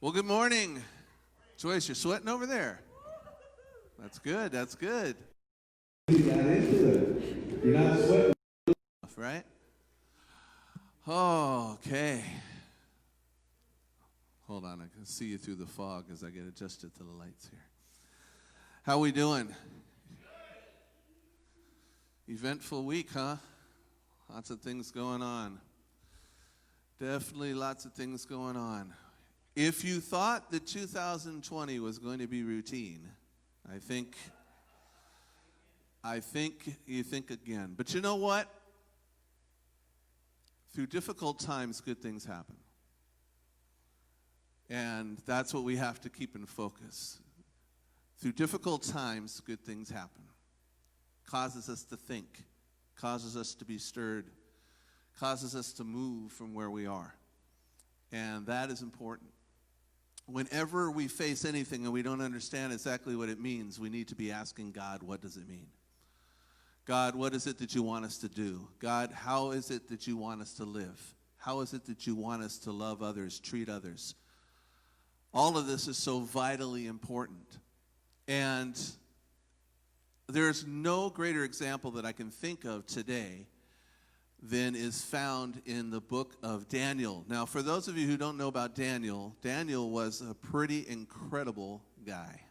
Well, good morning. Joyce, you're sweating over there. That's good. That's good. You got into it. You're not sweating. Right? Oh, okay. Hold on. I can see you through the fog as I get adjusted to the lights here. How we doing? Eventful week, huh? Lots of things going on. Definitely lots of things going on. If you thought that 2020 was going to be routine, I think you think again. But you know what? Through difficult times, good things happen. And that's what we have to keep in focus. Through difficult times, good things happen. Causes us to think, causes us to be stirred, causes us to move from where we are. And that is important. Whenever we face anything and we don't understand exactly what it means, we need to be asking God, what does it mean? God, what is it that you want us to do? God, how is it that you want us to live? How is it that you want us to love others, treat others? All of this is so vitally important. And there's no greater example that I can think of today than is found in the book of Daniel. Now, for those of you who don't know about Daniel, Daniel was a pretty incredible guy.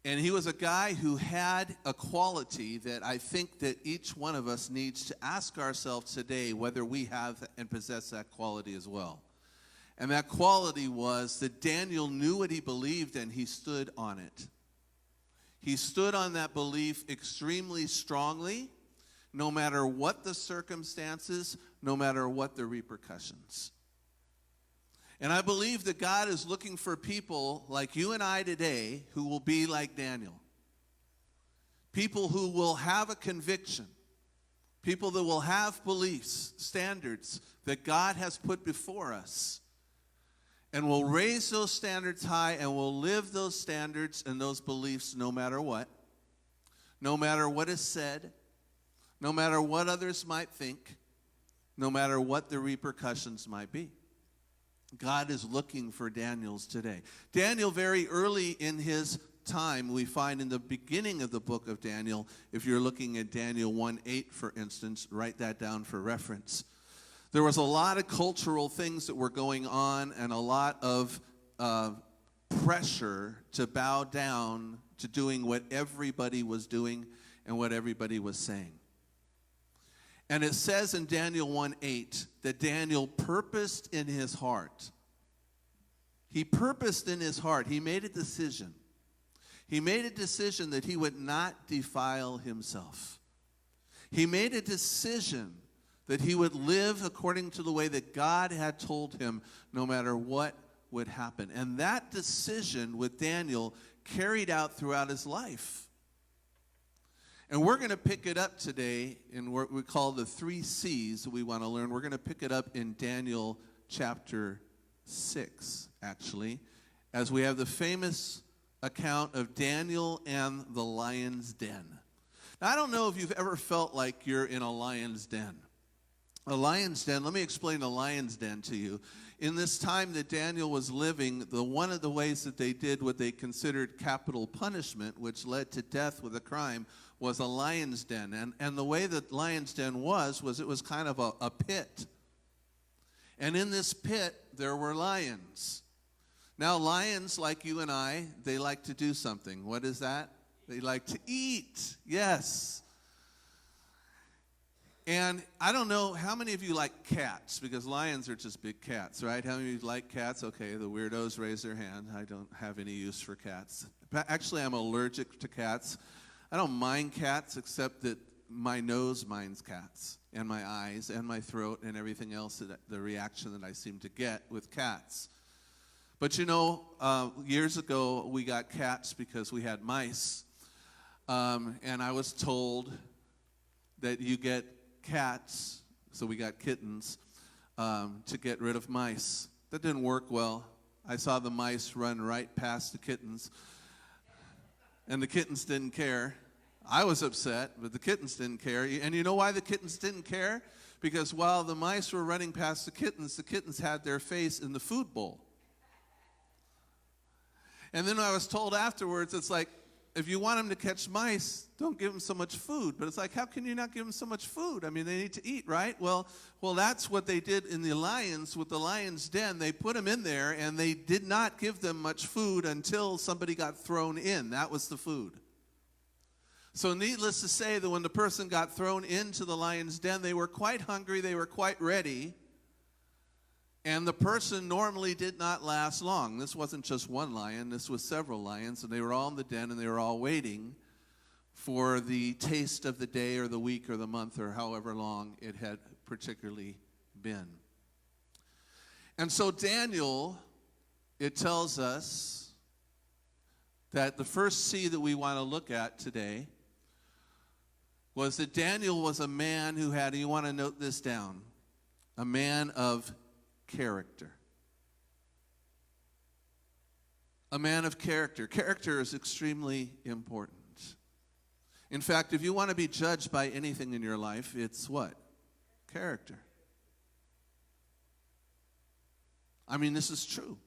And he was a guy who had a quality that I think that each one of us needs to ask ourselves today whether we have and possess that quality as well. And that quality was that Daniel knew what he believed and he stood on it. He stood on that belief extremely strongly, no matter what the circumstances, no matter what the repercussions. And I believe that God is looking for people like you and I today who will be like Daniel. People who will have a conviction. People that will have beliefs, standards that God has put before us. And will raise those standards high and will live those standards and those beliefs no matter what. No matter what is said. No matter what others might think, no matter what the repercussions might be. God is looking for Daniels today. Daniel, very early in his time, we find in the beginning of the book of Daniel, if you're looking at Daniel 1:8, for instance, write that down for reference. There was a lot of cultural things that were going on and a lot of pressure to bow down to doing what everybody was doing and what everybody was saying. And it says in Daniel 1:8 that Daniel purposed in his heart. He purposed in his heart. He made a decision. He made a decision that he would not defile himself. He made a decision that he would live according to the way that God had told him, no matter what would happen. And that decision with Daniel carried out throughout his life. And we're going to pick it up today in what we call the 3 C's that we want to learn. We're going to pick it up in Daniel chapter 6, actually, as we have the famous account of Daniel and the lion's den. Now, I don't know if you've ever felt like you're in a lion's den. A lion's den, let me explain a lion's den to you. In this time that Daniel was living, one of the ways that they did what they considered capital punishment, which led to death with a crime, was a lion's den. And the way that lion's den was it was kind of a pit. And in this pit, there were lions. Now, lions, like you and I, they like to do something. What is that? They like to eat. Yes. And I don't know, how many of you like cats? Because lions are just big cats, right? How many of you like cats? Okay, the weirdos raise their hand. I don't have any use for cats. Actually, I'm allergic to cats. I don't mind cats, except that my nose minds cats, and my eyes, and my throat, and everything else, the reaction that I seem to get with cats. But you know, years ago, we got cats because we had mice. And I was told that you get cats, so we got kittens, to get rid of mice. That didn't work well. I saw the mice run right past the kittens, and the kittens didn't care. I was upset, but the kittens didn't care. And you know why the kittens didn't care? Because while the mice were running past the kittens had their face in the food bowl. And then I was told afterwards, it's like, if you want them to catch mice, don't give them so much food. But it's like, how can you not give them so much food? I mean, they need to eat, right? Well, that's what they did in the lions, with the lion's den. They put them in there, and they did not give them much food until somebody got thrown in. That was the food. So needless to say that when the person got thrown into the lion's den, they were quite hungry, they were quite ready, and the person normally did not last long. This wasn't just one lion, this was several lions, and they were all in the den, and they were all waiting for the taste of the day or the week or the month or however long it had particularly been. And so Daniel, it tells us that the first C that we want to look at today was that Daniel was a man who had, you want to note this down, a man of character. A man of character. Character is extremely important. In fact, if you want to be judged by anything in your life, it's what? Character. I mean, this is true.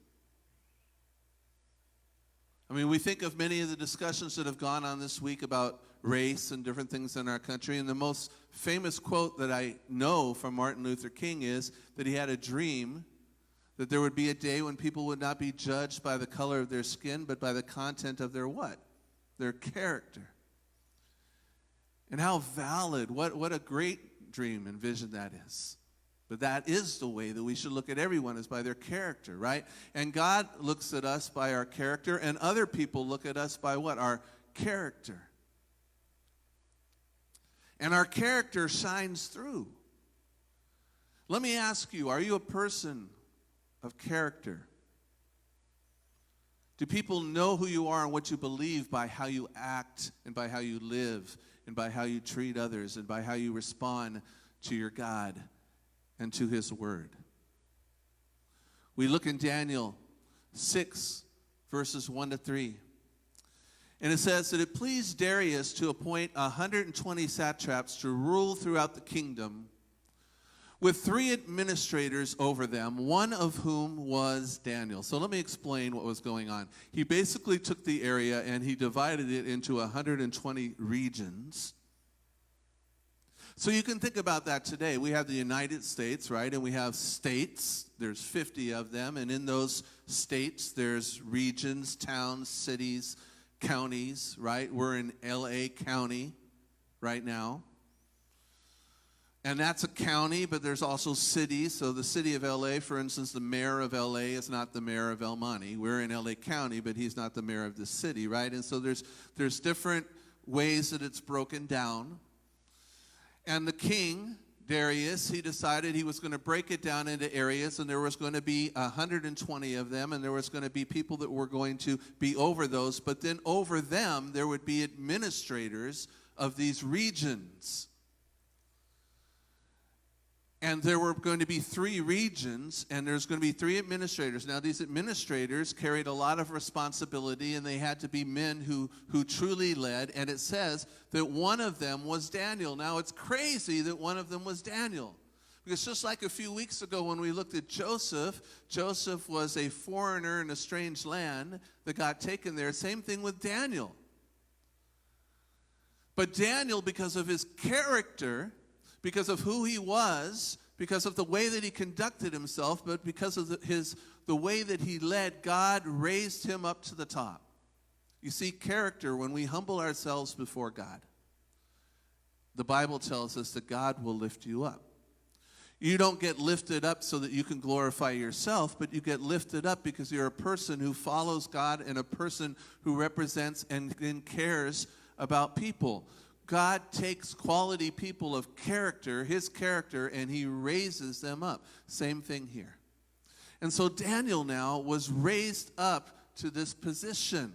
I mean, we think of many of the discussions that have gone on this week about race and different things in our country, and the most famous quote that I know from Martin Luther King is that he had a dream that there would be a day when people would not be judged by the color of their skin, but by the content of their what? Their character. And how valid, what a great dream and vision that is. But that is the way that we should look at everyone, is by their character, right? And God looks at us by our character, and other people look at us by what? Our character. And our character shines through. Let me ask you, are you a person of character? Do people know who you are and what you believe by how you act and by how you live and by how you treat others and by how you respond to your God and to his word? We look in Daniel 6, verses 1 to 3. And it says that it pleased Darius to appoint 120 satraps to rule throughout the kingdom, with 3 administrators over them, one of whom was Daniel. So let me explain what was going on. He basically took the area and he divided it into 120 regions. So you can think about that today. We have the United States, right? And we have states. There's 50 of them. And in those states, there's regions, towns, cities, counties, right? We're in L.A. County right now. And that's a county, but there's also cities. So the city of L.A., for instance, the mayor of L.A. is not the mayor of El Monte. We're in L.A. County, but he's not the mayor of the city, right? And so there's different ways that it's broken down. And the king, Darius, he decided he was going to break it down into areas, and there was going to be 120 of them, and there was going to be people that were going to be over those. But then over them, there would be administrators of these regions. And there were going to be 3 regions, and there's going to be 3 administrators. Now, these administrators carried a lot of responsibility, and they had to be men who truly led. And it says that one of them was Daniel. Now, it's crazy that one of them was Daniel. Because just like a few weeks ago when we looked at Joseph, Joseph was a foreigner in a strange land that got taken there. Same thing with Daniel. But Daniel, because of his character, because of who he was, because of the way that he conducted himself, but because of the way that he led, God raised him up to the top. You see, character, when we humble ourselves before God, the Bible tells us that God will lift you up. You don't get lifted up so that you can glorify yourself, but you get lifted up because you're a person who follows God and a person who represents and cares about people. God takes quality people of character, his character, and he raises them up. Same thing here. And so Daniel now was raised up to this position.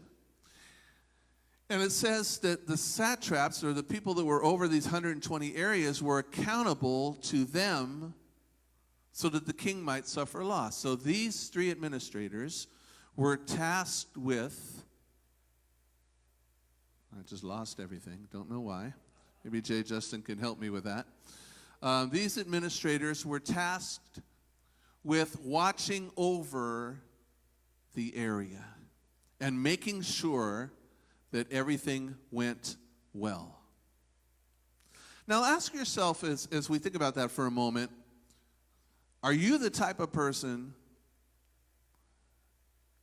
And it says that the satraps, or the people that were over these 120 areas, were accountable to them so that the king might suffer loss. So these 3 administrators were tasked with, I just lost everything. Don't know why. Maybe Jay Justin can help me with that. These administrators were tasked with watching over the area. and making sure that everything went well. Now ask yourself as we think about that for a moment, are you the type of person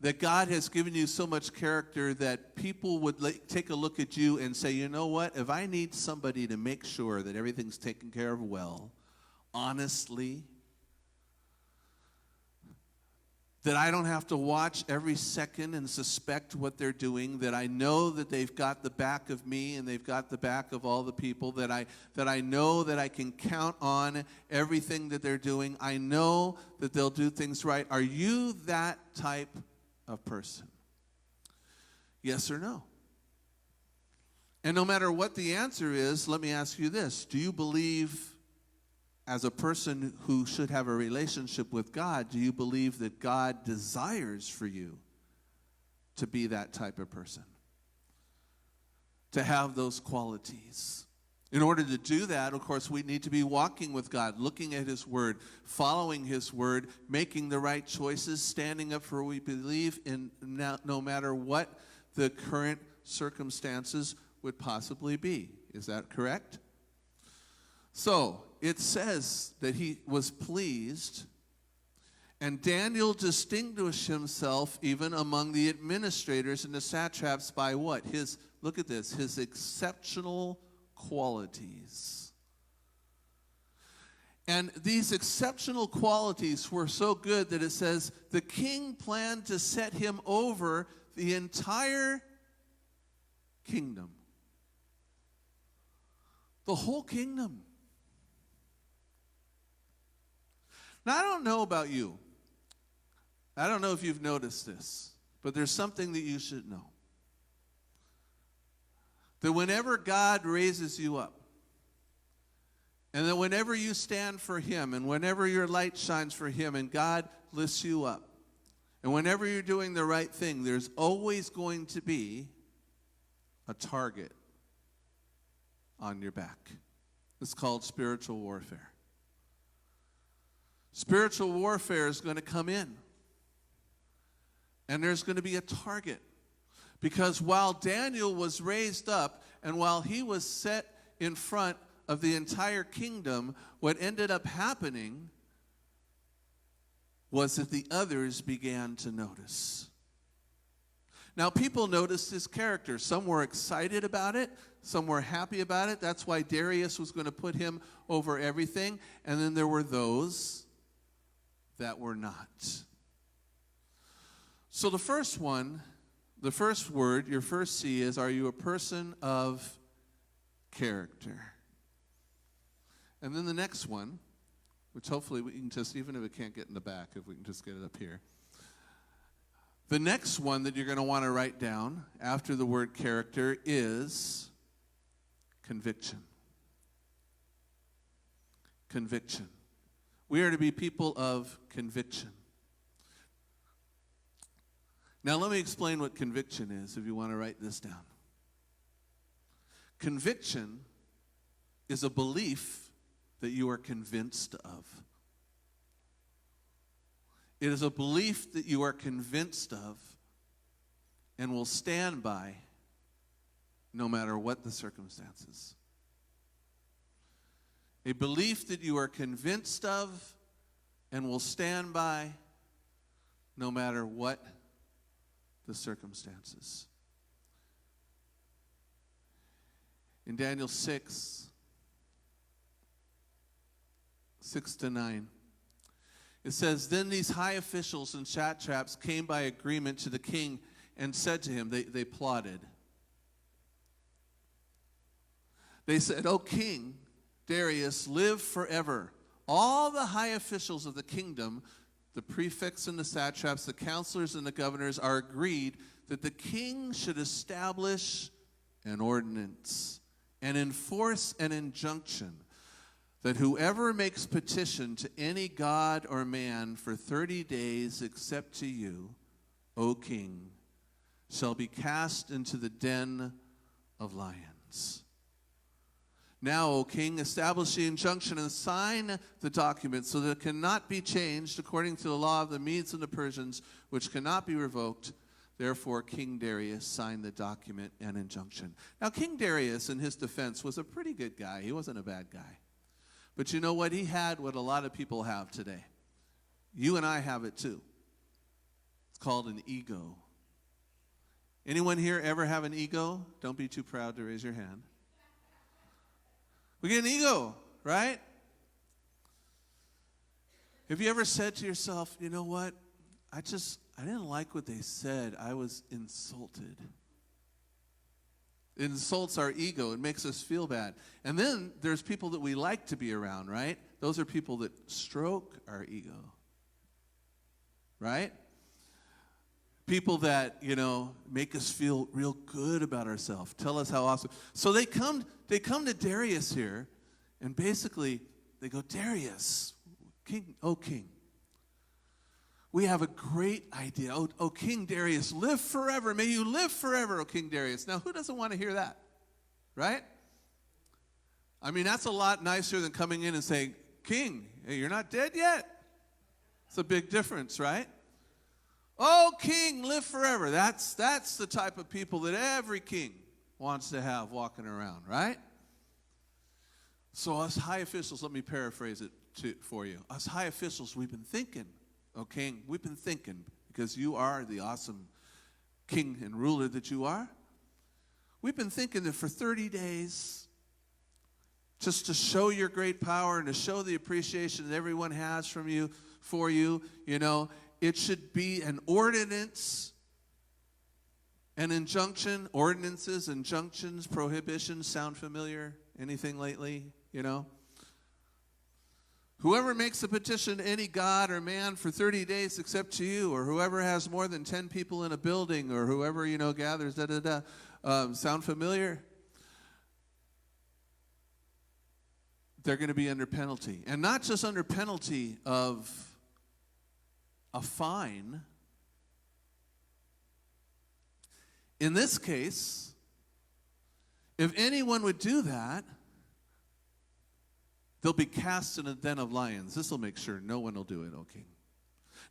that God has given you so much character that people would take a look at you and say, you know what, if I need somebody to make sure that everything's taken care of well, honestly, that I don't have to watch every second and suspect what they're doing, that I know that they've got the back of me and they've got the back of all the people, that I know that I can count on everything that they're doing. I know that they'll do things right. Are you that type of person? Yes or no? And no matter what the answer is, let me ask you this. Do you believe, as a person who should have a relationship with God, do you believe that God desires for you to be that type of person? To have those qualities? In order to do that, of course, we need to be walking with God, looking at His Word, following His Word, making the right choices, standing up for what we believe in, no matter what the current circumstances would possibly be. Is that correct? So, it says that he was pleased, and Daniel distinguished himself even among the administrators and the satraps by what? Look at this, his exceptional qualities. And these exceptional qualities were so good that it says the king planned to set him over the entire kingdom. The whole kingdom. Now, I don't know about you. I don't know if you've noticed this, but there's something that you should know. That whenever God raises you up, and that whenever you stand for Him, and whenever your light shines for Him, and God lifts you up, and whenever you're doing the right thing, there's always going to be a target on your back. It's called spiritual warfare. Spiritual warfare is going to come in. And there's going to be a target. Because while Daniel was raised up and while he was set in front of the entire kingdom, what ended up happening was that the others began to notice. Now, people noticed his character. Some were excited about it. Some were happy about it. That's why Darius was going to put him over everything. And then there were those that were not. So the first one, the first word, your first C is, are you a person of character? And then the next one, which hopefully we can just, even if it can't get in the back, if we can just get it up here. The next one that you're going to want to write down after the word character is conviction. Conviction. We are to be people of conviction. Now let me explain what conviction is if you want to write this down. Conviction is a belief that you are convinced of. It is a belief that you are convinced of and will stand by no matter what the circumstances. A belief that you are convinced of and will stand by no matter what the circumstances. In Daniel 6:6-9, it says, then these high officials and satraps came by agreement to the king and said to him, they plotted. They said, O king Darius, live forever. All the high officials of the kingdom, the prefects and the satraps, the counselors and the governors, are agreed that the king should establish an ordinance and enforce an injunction that whoever makes petition to any god or man for 30 days except to you, O king, shall be cast into the den of lions. Now, O king, establish the injunction and sign the document so that it cannot be changed according to the law of the Medes and the Persians, which cannot be revoked, Therefore, King Darius signed the document and injunction. Now, King Darius, in his defense, was a pretty good guy. He wasn't a bad guy. But you know what? He had what a lot of people have today. You and I have it too. It's called an ego. Anyone here ever have an ego? Don't be too proud to raise your hand. We get an ego, right? Have you ever said to yourself, you know what? I didn't like what they said. I was insulted. It insults our ego. It makes us feel bad. And then there's people that we like to be around, right? Those are people that stroke our ego. Right? People that, make us feel real good about ourselves. Tell us how awesome. So they come to Darius here, and basically they go, Darius, king, we have a great idea. Oh, King Darius, live forever. May you live forever, oh King Darius. Now, who doesn't want to hear that? Right? I mean, that's a lot nicer than coming in and saying, King, hey, you're not dead yet. It's a big difference, right? Oh, King, live forever. That's the type of people that every king wants to have walking around, right? So us high officials, let me paraphrase it for you. Us high officials, we've been thinking, oh, King, we've been thinking, because you are the awesome king and ruler that you are. We've been thinking that for 30 days, just to show your great power and to show the appreciation that everyone has for you, it should be an ordinance, an injunction. Ordinances, injunctions, prohibitions sound familiar? Anything lately, Whoever makes a petition to any god or man for 30 days except to you, or whoever has more than 10 people in a building, or whoever, gathers, sound familiar? They're going to be under penalty. And not just under penalty of a fine. In this case, if anyone would do that, they'll be cast in a den of lions. This will make sure no one will do it, O king.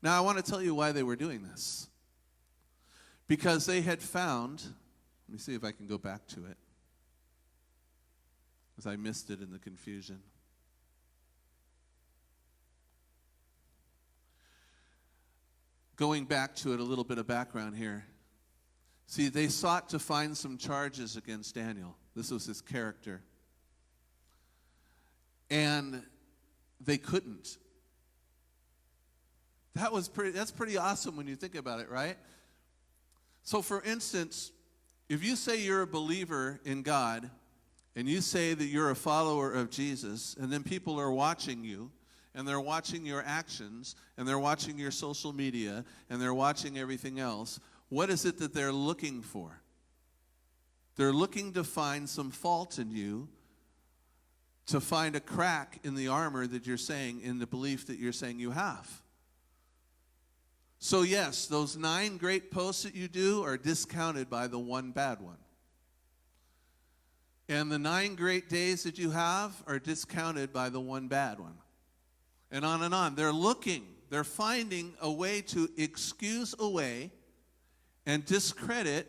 Now, I want to tell you why they were doing this. Because they had found, let me see if I can go back to it, because I missed it in the confusion. Going back to it, a little bit of background here. See, they sought to find some charges against Daniel. This was his character. And they couldn't. That's pretty awesome when you think about it, right? So for instance, if you say you're a believer in God, and you say that you're a follower of Jesus, and then people are watching you, and they're watching your actions, and they're watching your social media, and they're watching everything else, what is it that they're looking for? They're looking to find some fault in you, to find a crack in the armor that you're saying, in the belief that you're saying you have. So yes, those 9 great posts that you do are discounted by the one bad one. And the 9 great days that you have are discounted by the one bad one. And on and on. They're finding a way to excuse away and discredit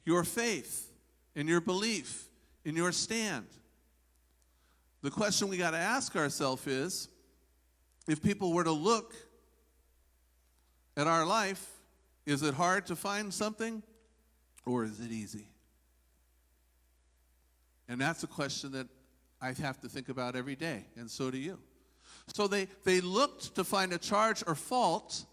your faith and your belief and your stand. The question we got to ask ourselves is, if people were to look at our life, is it hard to find something, or is it easy? And that's a question that I have to think about every day, and so do you. So they looked to find a charge or fault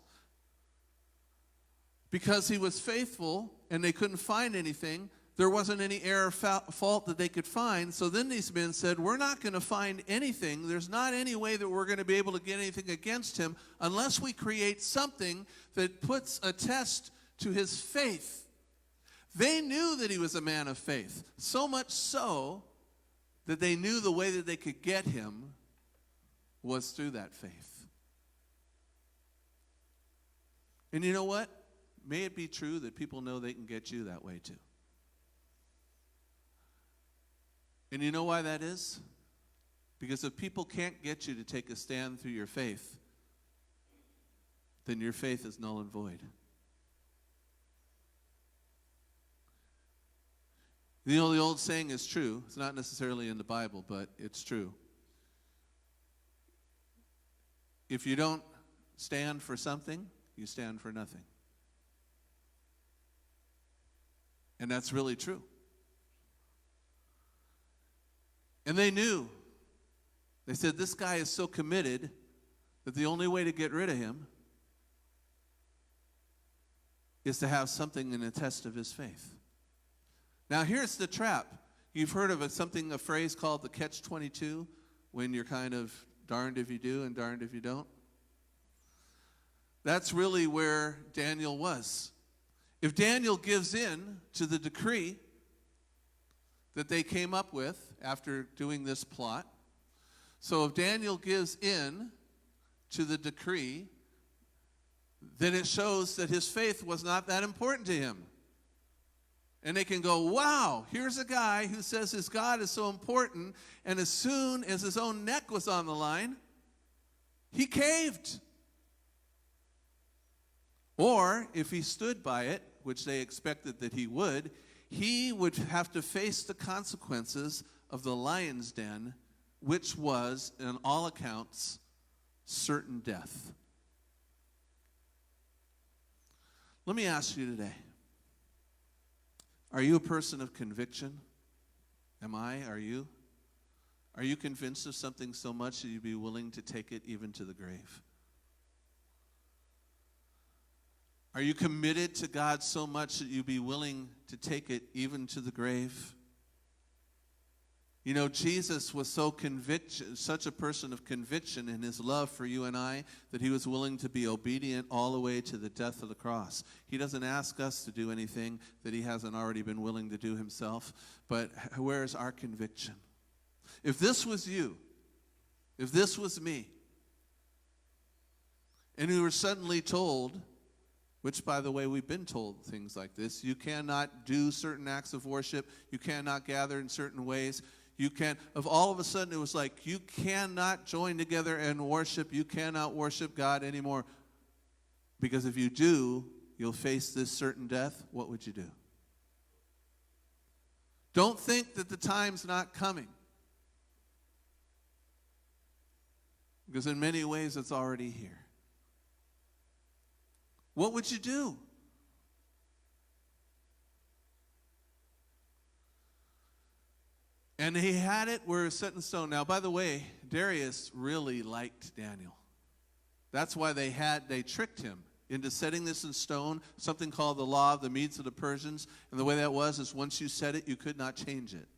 because he was faithful, and they couldn't find anything. There wasn't any error, fault that they could find. So then these men said, we're not going to find anything. There's not any way that we're going to be able to get anything against him unless we create something that puts a test to his faith. They knew that he was a man of faith, so much so that they knew the way that they could get him was through that faith. And you know what? May it be true that people know they can get you that way too. And you know why that is? Because if people can't get you to take a stand through your faith, then your faith is null and void. You know, the old saying is true. It's not necessarily in the Bible, but it's true. If you don't stand for something, you stand for nothing. And that's really true. And they knew. They said, this guy is so committed that the only way to get rid of him is to have something in a test of his faith. Now here's the trap. You've heard of a phrase called the catch-22, when you're kind of darned if you do and darned if you don't. That's really where Daniel was. If Daniel gives in to the decree that they came up with after doing this plot, so if Daniel gives in to the decree, then it shows that his faith was not that important to him. And they can go, wow, here's a guy who says his God is so important, and as soon as his own neck was on the line, he caved. Or if he stood by it, which they expected that he would have to face the consequences of the lion's den, which was, in all accounts, certain death. Let me ask you today, are you a person of conviction? Am I? Are you? Are you convinced of something so much that you'd be willing to take it even to the grave? Are you committed to God so much that you'd be willing to take it even to the grave? You know, Jesus was such a person of conviction in his love for you and I, that he was willing to be obedient all the way to the death of the cross. He doesn't ask us to do anything that he hasn't already been willing to do himself. But where is our conviction? If this was you, if this was me, and we were suddenly told, which, by the way, we've been told things like this, you cannot do certain acts of worship, you cannot gather in certain ways, all of a sudden it was like, you cannot join together and worship, you cannot worship God anymore, because if you do, you'll face this certain death. What would you do? Don't think that the time's not coming, because in many ways it's already here. What would you do? And he had it where it's set in stone. Now, by the way, Darius really liked Daniel. That's why they tricked him into setting this in stone, something called the law of the Medes of the Persians. And the way that was is once you said it, you could not change it.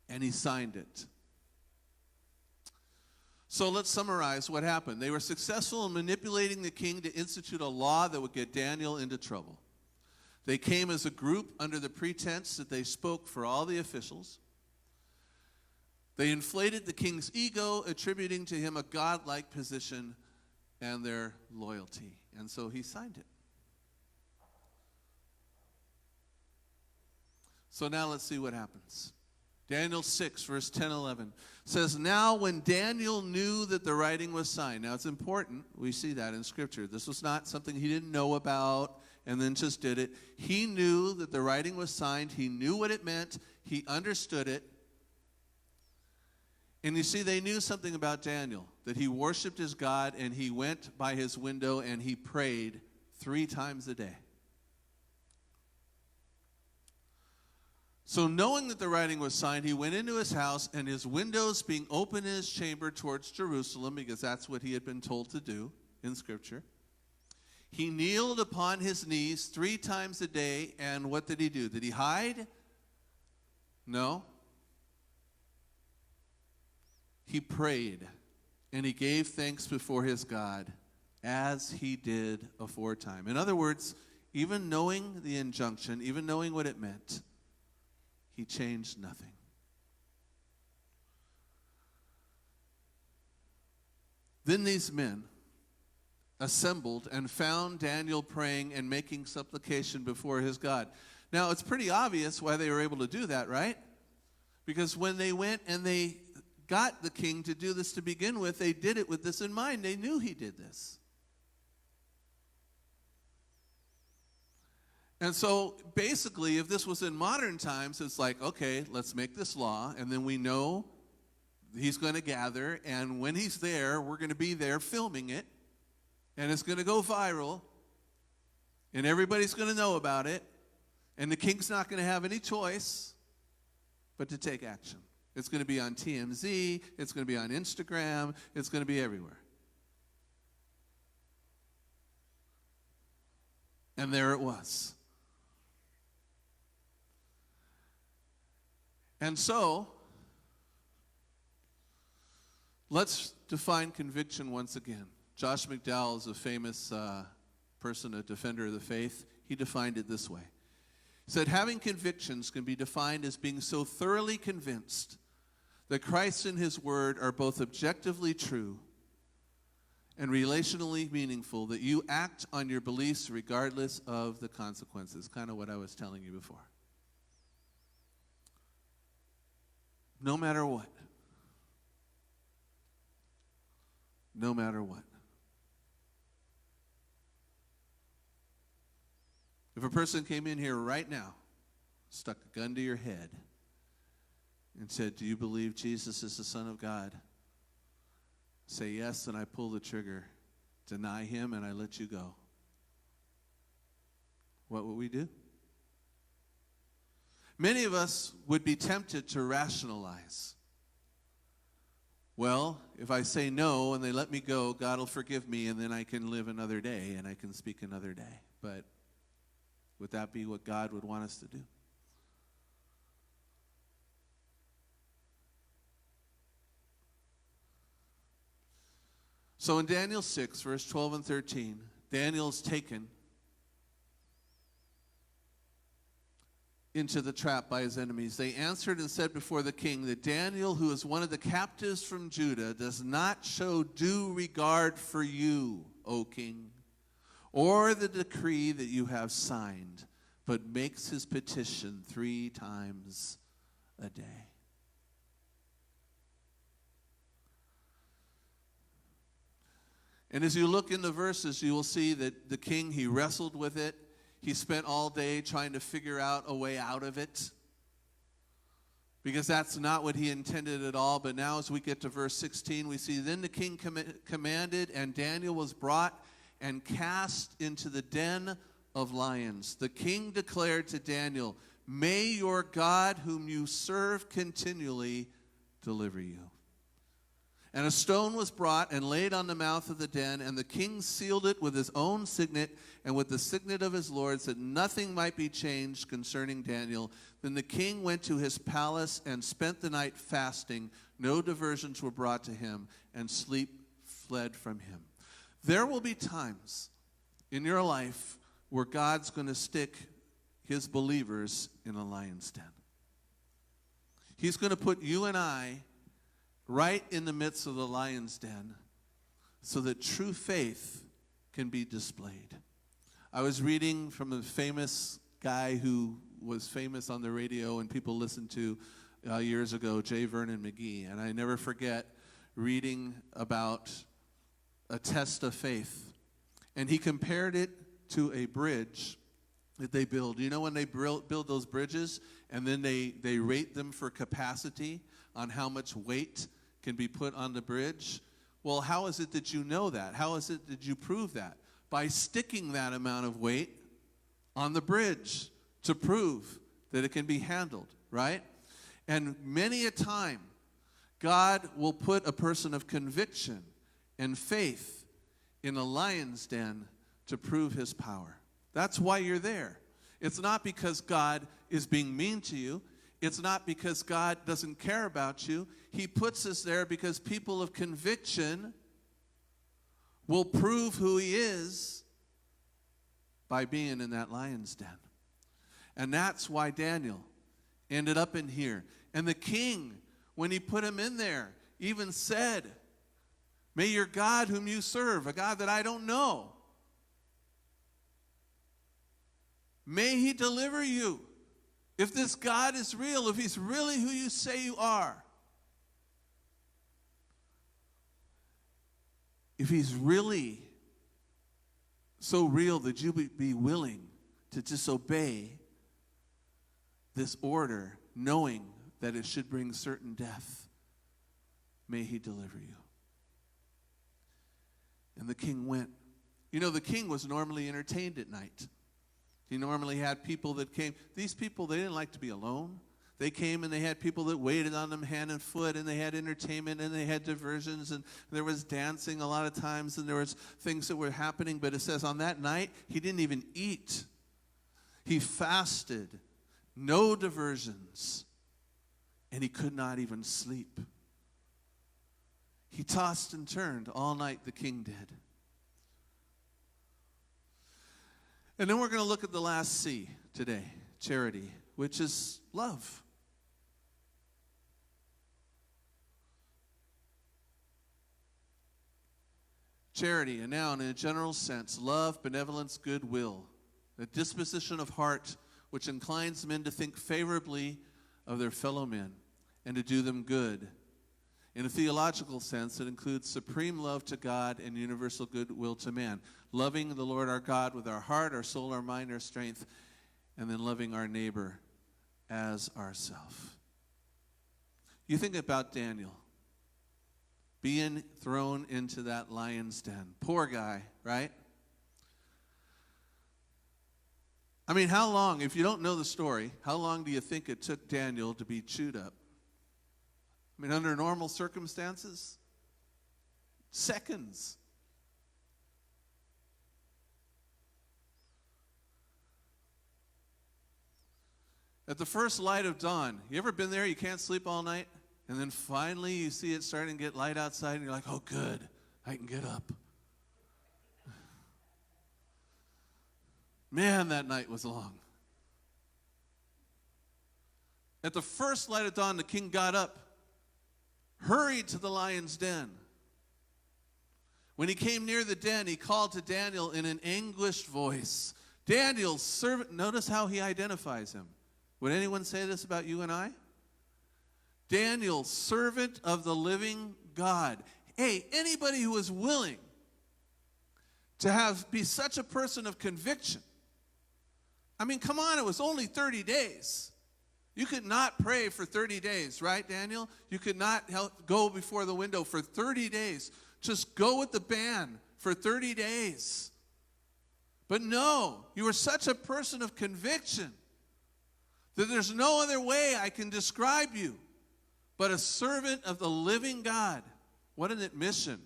And he signed it. So let's summarize what happened. They were successful in manipulating the king to institute a law that would get Daniel into trouble. They came as a group under the pretense that they spoke for all the officials. They inflated the king's ego, attributing to him a godlike position and their loyalty. And so he signed it. So now let's see what happens. Daniel 6, verse 10, 11 says, now when Daniel knew that the writing was signed. Now it's important. We see that in Scripture. This was not something he didn't know about and then just did it. He knew that the writing was signed. He knew what it meant. He understood it. And you see, they knew something about Daniel, that he worshiped his God, and he went by his window and he prayed 3 times a day. So knowing that the writing was signed, he went into his house, and his windows being open in his chamber towards Jerusalem, because that's what he had been told to do in Scripture, he kneeled upon his knees 3 times a day, and what did he do? Did he hide? No. He prayed, and he gave thanks before his God, as he did aforetime. In other words, even knowing the injunction, even knowing what it meant, he changed nothing. Then these men assembled and found Daniel praying and making supplication before his God. Now, it's pretty obvious why they were able to do that, right? Because when they went and they got the king to do this to begin with, they did it with this in mind. They knew he did this. And so basically, if this was in modern times, it's like, okay, let's make this law, and then we know he's going to gather, and when he's there, we're going to be there filming it, and it's going to go viral, and everybody's going to know about it, and the king's not going to have any choice but to take action. It's going to be on TMZ, it's going to be on Instagram, it's going to be everywhere. And there it was. And so, let's define conviction once again. Josh McDowell is a famous person, a defender of the faith. He defined it this way. He said, having convictions can be defined as being so thoroughly convinced that Christ and his word are both objectively true and relationally meaningful that you act on your beliefs regardless of the consequences. Kind of what I was telling you before. No matter what. No matter what. If a person came in here right now, stuck a gun to your head, and said, do you believe Jesus is the Son of God? Say yes, and I pull the trigger. Deny him, and I let you go. What would we do? Many of us would be tempted to rationalize. Well, if I say no and they let me go, God will forgive me, and then I can live another day and I can speak another day. But would that be what God would want us to do? So in Daniel 6, verse 12 and 13, Daniel's taken into the trap by his enemies. They answered and said before the king that Daniel, who is one of the captives from Judah, does not show due regard for you, O king, or the decree that you have signed, but makes his petition 3 times a day. And as you look in the verses, you will see that the king, he wrestled with it. He spent all day trying to figure out a way out of it, because that's not what he intended at all. But now as we get to verse 16, we see, then the king commanded, and Daniel was brought and cast into the den of lions. The king declared to Daniel, may your God, whom you serve continually, deliver you. And a stone was brought and laid on the mouth of the den, and the king sealed it with his own signet and with the signet of his lords, that nothing might be changed concerning Daniel. Then the king went to his palace and spent the night fasting. No diversions were brought to him, and sleep fled from him. There will be times in your life where God's going to stick his believers in a lion's den. He's going to put you and I right in the midst of the lion's den so that true faith can be displayed. I was reading from a famous guy who was famous on the radio and people listened to years ago, J. Vernon McGee, and I never forget reading about a test of faith. And he compared it to a bridge that they build. You know when they build those bridges and then they rate them for capacity on how much weight can be put on the bridge? Well, how is it that you know that? How is it that you prove that? By sticking that amount of weight on the bridge to prove that it can be handled, right? And many a time, God will put a person of conviction and faith in a lion's den to prove his power. That's why you're there. It's not because God is being mean to you. It's not because God doesn't care about you. He puts us there because people of conviction will prove who he is by being in that lion's den. And that's why Daniel ended up in here. And the king, when he put him in there, even said, may your God whom you serve, a God that I don't know, may he deliver you. If this God is real, if he's really who you say you are, if he's really so real that you would be willing to disobey this order, knowing that it should bring certain death, may he deliver you. And the king went. You know, the king was normally entertained at night. He normally had people that came. These people, they didn't like to be alone. They came and they had people that waited on them hand and foot, and they had entertainment and they had diversions, and there was dancing a lot of times, and there was things that were happening. But it says on that night, he didn't even eat. He fasted, no diversions, and he could not even sleep. He tossed and turned all night, the king did. And then we're going to look at the last C today, charity, which is love. Charity, a noun in a general sense, love, benevolence, goodwill, a disposition of heart which inclines men to think favorably of their fellow men and to do them good. In a theological sense, it includes supreme love to God and universal goodwill to man. Loving the Lord our God with our heart, our soul, our mind, our strength, and then loving our neighbor as ourself. You think about Daniel being thrown into that lion's den. Poor guy, right? I mean, how long, if you don't know the story, how long do you think it took Daniel to be chewed up? I mean, under normal circumstances, seconds. At the first light of dawn, you ever been there, you can't sleep all night, and then finally you see it starting to get light outside, and you're like, oh good, I can get up. Man, that night was long. At the first light of dawn, the king got up, hurried to the lion's den. When he came near the den, he called to Daniel in an anguished voice. Daniel, servant, notice how he identifies him. Would anyone say this about you and I? Daniel, servant of the living God. Hey, anybody who is willing to be such a person of conviction. I mean, come on, it was only 30 days. You could not pray for 30 days, right, Daniel? You could not go before the window for 30 days. Just go with the band for 30 days. But no, you were such a person of conviction that there's no other way I can describe you but a servant of the living God. What an admission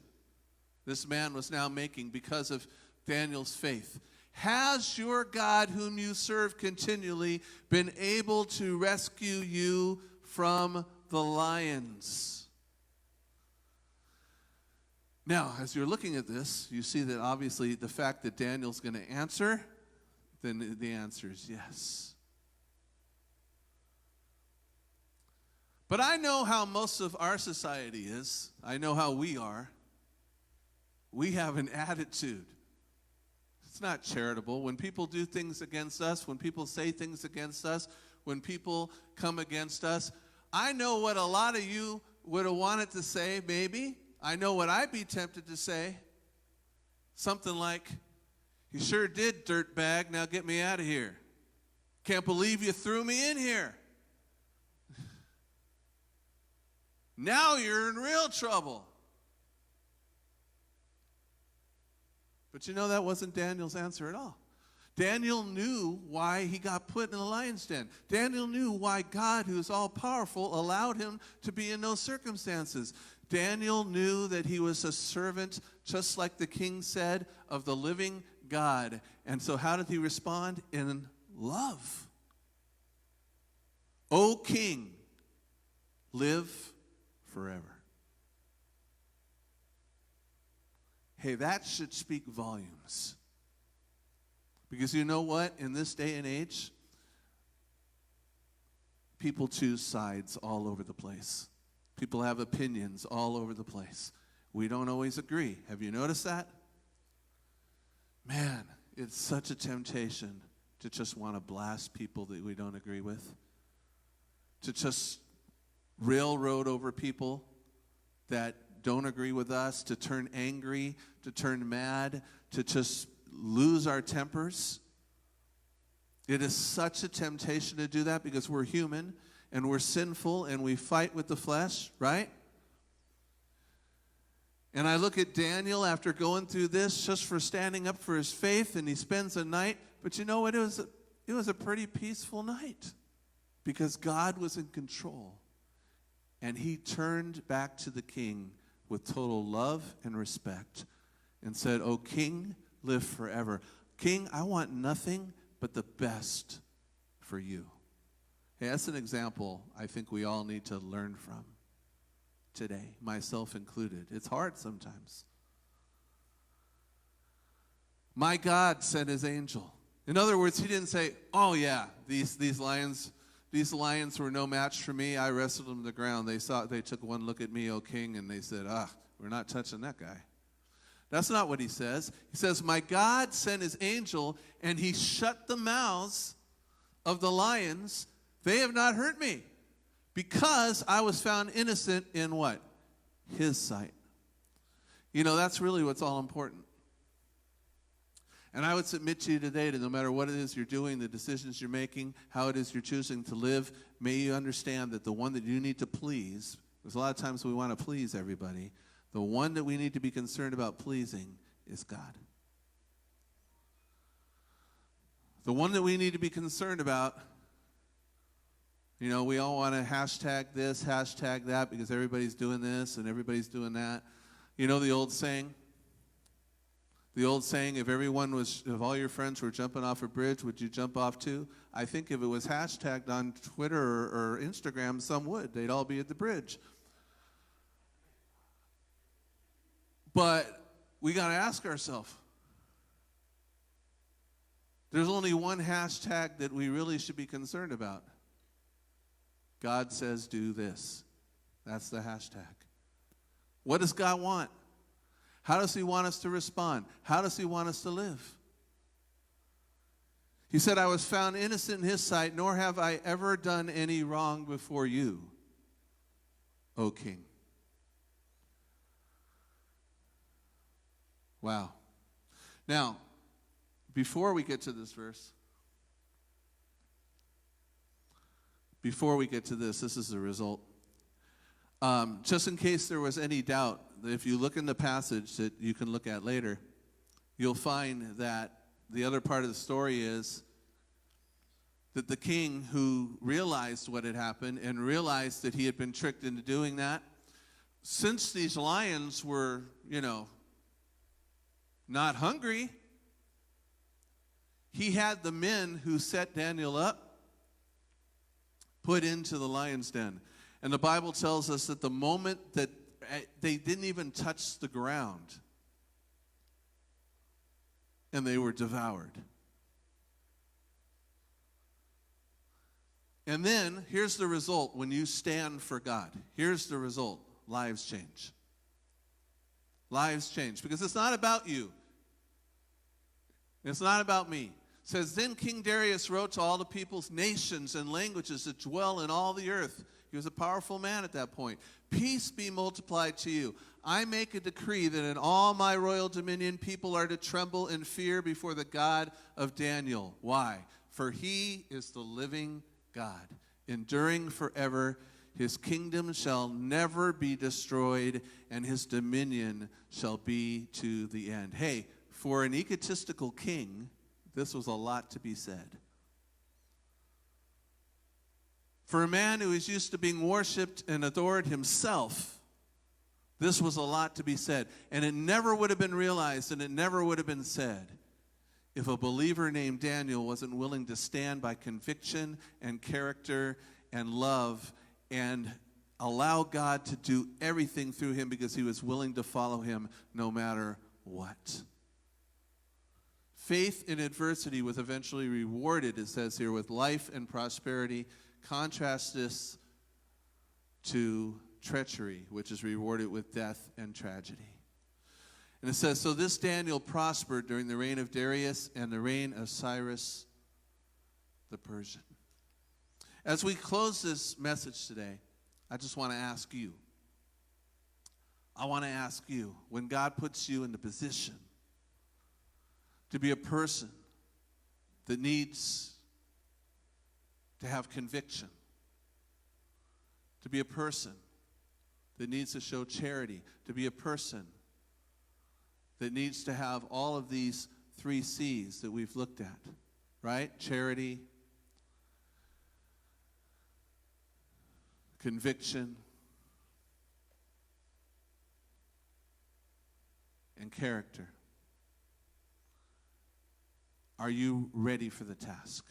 this man was now making because of Daniel's faith. Has your God, whom you serve continually, been able to rescue you from the lions? Now, as you're looking at this, you see that obviously the fact that Daniel's going to answer, then the answer is yes. But I know how most of our society is. I know how we are. We have an attitude. It's not charitable. When people do things against us, when people say things against us, when people come against us, I know what a lot of you would have wanted to say, maybe. I know what I'd be tempted to say. Something like, you sure did, dirtbag, now get me out of here. Can't believe you threw me in here. Now you're in real trouble. But you know, that wasn't Daniel's answer at all. Daniel knew why he got put in the lion's den. Daniel knew why God, who is all-powerful, allowed him to be in those circumstances. Daniel knew that he was a servant, just like the king said, of the living God. And so how did he respond? In love. O king, live forever. Hey, that should speak volumes. Because you know what? In this day and age, people choose sides all over the place. People have opinions all over the place. We don't always agree. Have you noticed that? Man, it's such a temptation to just want to blast people that we don't agree with. To just railroad over people that don't agree with us, to turn angry, to turn mad, to just lose our tempers. It is such a temptation to do that because we're human and we're sinful and we fight with the flesh, right? And I look at Daniel after going through this just for standing up for his faith, and he spends a night. But you know what? It was a pretty peaceful night because God was in control. And he turned back to the king with total love and respect and said, "O king, live forever. King, I want nothing but the best for you." Hey, that's an example I think we all need to learn from today, myself included. It's hard sometimes. My God sent his angel. In other words, he didn't say, "Oh yeah, these lions were no match for me. I wrestled them to the ground. They took one look at me, O king, and they said, we're not touching that guy." That's not what he says. He says, "My God sent his angel, and he shut the mouths of the lions. They have not hurt me, because I was found innocent in" what? His sight. You know, that's really what's all important. And I would submit to you today that no matter what it is you're doing, the decisions you're making, how it is you're choosing to live, may you understand that the one that you need to please, because a lot of times we want to please everybody, the one that we need to be concerned about pleasing is God. The one that we need to be concerned about, you know, we all want to hashtag this, hashtag that, because everybody's doing this and everybody's doing that. You know the old saying? The old saying, if all your friends were jumping off a bridge, would you jump off too? I think if it was hashtagged on Twitter or Instagram, some would. They'd all be at the bridge. But we got to ask ourselves, there's only one hashtag that we really should be concerned about. God says do this. That's the hashtag. What does God want? How does he want us to respond? How does he want us to live? He said, "I was found innocent in his sight, nor have I ever done any wrong before you, O king." Wow. Now, before we get to this verse, this is the result. Just in case there was any doubt, if you look in the passage that you can look at later, you'll find that the other part of the story is that the king, who realized what had happened and realized that he had been tricked into doing that, since these lions were, not hungry, he had the men who set Daniel up put into the lion's den. And the Bible tells us that the moment that they didn't even touch the ground, and they were devoured. And then, here's the result when you stand for God. Here's the result. Lives change. Lives change. Because it's not about you. It's not about me. It says, "Then King Darius wrote to all the peoples, nations, and languages that dwell in all the earth." He was a powerful man at that point. "Peace be multiplied to you. I make a decree that in all my royal dominion people are to tremble in fear before the God of Daniel." Why? "For he is the living God, enduring forever. His kingdom shall never be destroyed, and his dominion shall be to the end." Hey, for an egotistical king, this was a lot to be said. For a man who is used to being worshipped and adored himself, this was a lot to be said. And it never would have been realized, and it never would have been said, if a believer named Daniel wasn't willing to stand by conviction and character and love and allow God to do everything through him because he was willing to follow him no matter what. Faith in adversity was eventually rewarded, it says here, with life and prosperity. Contrast this to treachery, which is rewarded with death and tragedy. And it says, "So this Daniel prospered during the reign of Darius and the reign of Cyrus the Persian." As we close this message today, I just want to ask you. When God puts you in the position to be a person that needs to have conviction, to be a person that needs to show charity, to be a person that needs to have all of these 3 C's that we've looked at, right? Charity, conviction, and character. Are you ready for the task?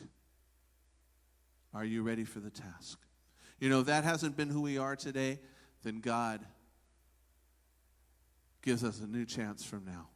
Are you ready for the task? You know, if that hasn't been who we are today, then God gives us a new chance from now.